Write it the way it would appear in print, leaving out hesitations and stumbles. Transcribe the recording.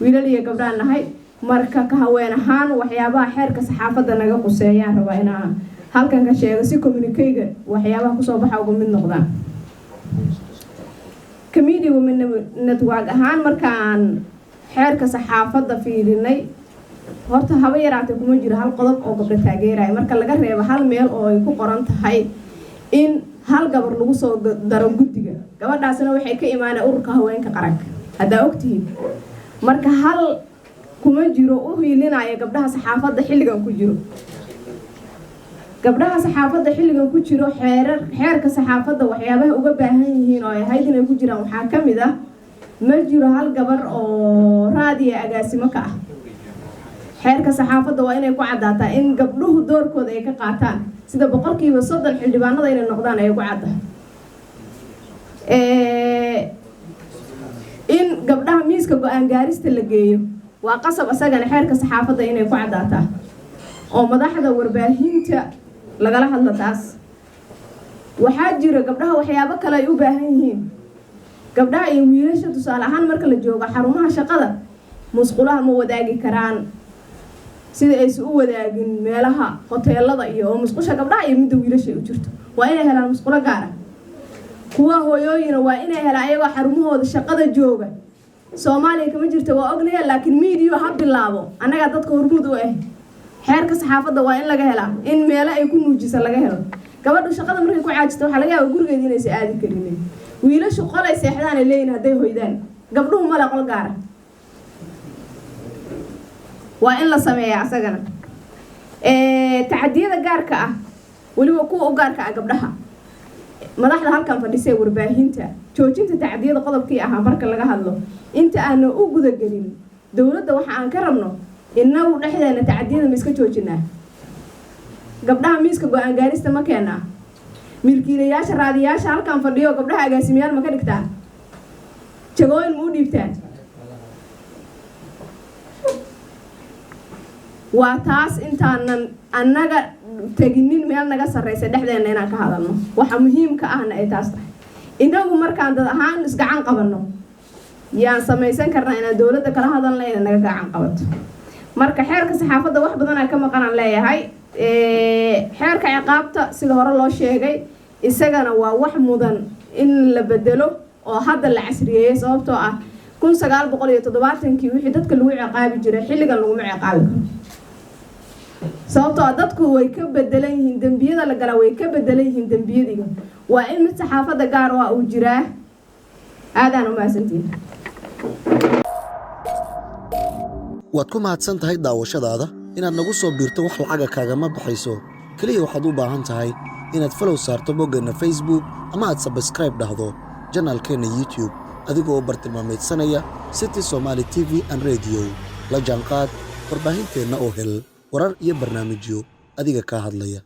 wiilal iyo gabdhaan nahay marka ka haween ahaan waxyaabaha xeerka saxaafadda naga quseeyaan rabaa inaan halkan ka sheego si communique-ga waxyaabaha kusoo baxa uga mid noqdaan Community Women Network ahaan markaan xeerka saxaafadda fiirinay horta haba yaraatay kuma jiro hal qodob oo gabdho taageeraya marka laga reebo hal meel oo ay ku qoran tahay in hal gabar lagu soo daro guddiga gabadhaasna waxay ka imaanay ururka haweenka qaranka hadaa ogtihiin marka hal kuma jiro u hiilinaya gabdhaha saxaafadda xilligan ku jiro gabdhaha saxaafadda xilligan ku jiro xeerka saxaafadda waxyaabaha uga baahan yihiin oo ay ahayd inay ku jiraan waxaa ka mid ah ma jiro hal gabar oo raadiya agaasimo ka ah xeerka saxaafadda waa inay ku cadaataa in gabdhuhu doorkooda ay ka qaataan sida 30% xildhibaanada inay noqdaan ay ku caddahay in gabdhaha miiska go'aan gaarista la geeyo waa qasab asagana xeerka saxaafadda inay ku cadaataa oo madaxda warbaahinta lagala hadlo taas waxaa jira gabdhaha waxyaabo kale ay u baahan yihiin gabdhaha iyo wiilasha tusaale ahaan marka la joogo xarumaha shaqada musqulaha ma wadaagi karaan sida ay u wadaagin meelaha hoteelada iyo musqusha gabdhaha iyo midda wiilasha u jirto waa inay helaan musqulo gaar ah kuwa hooyooyina waa inay helaan ayagoo xarumahooda shaqada jooga Soomaaliya kama jirto waa ognahay laakiin media ha bilaabo anaga dadka hormuud u ah xeerka saxaafadda waa in laga helaa in meelo ay ku nuujisa laga helo gabadhu shaqada markay ku caajisto waxa laga yaabaa gurigeeda inay aadi karin wiilashu qolay seexdaan ay leeyihiin haday hoydaan gabdhuhu ma la qol gaar ah waa in la sameeyaa asagana tacadiyada gaarka ah waliba kuwa u gaarka ah gabdhaha madaxda halkan fadhisay warbaahinta joojinta tacadiyada qodobkii ahaa marka laga hadlo inta aan u guda gelin dawladda waxa aan ka rabno inagu dhexdeena tacadiyada ma iska joojinaa gabdhaha miiska go'aan gaarista ma keenaa milkiilayaasha raadiyaasha halkan fadhiyo gabdhaha agaasimayaal ma ka dhigtaan jagooyin ma u dhiibtaan waa taas intaanan annaga taginin meel naga sarreysa dhexdeena inaan ka hadalno waxa muhiimka ahna ay taas tahay inagu markaan dad ahaan isgacan qabanno yaan samaysan karnaa inaan dawladda kala hadalna inay naga gacan qabato marka xeerka saxaafadda wax badan ay ka maqanaan leeyahay xeerka ciqaabta sida hore loo sheegay isagana waa wax mudan in la bedelo oo hadda la casriyeeyay sababtoo ah 1970kii wixii dadka lagu ciqaabi jiray xilligan lagu ciqaabi karo sababtoo ah dadku way ka bedelan yihiin dambiyada la gala way ka bedelan yihiin dambiyadiga waa in mid saxaafadda gaar ah uu jiraa aadaan u maasantiin waad ku mahadsan tahay daawashadaada inaad nagu soo biirto wax lacaga kaagama baxayso kaliya waxaad u baahan tahay inaad follow saarto boggeenna Facebook ama aad subscribe dhahdo channelkeena YouTube adigoo bartilmaameedsanaya City Somali TV and Radio la jaanqaad warbaahinteena oo hel warar iyo barnaamijyo adiga ka hadlaya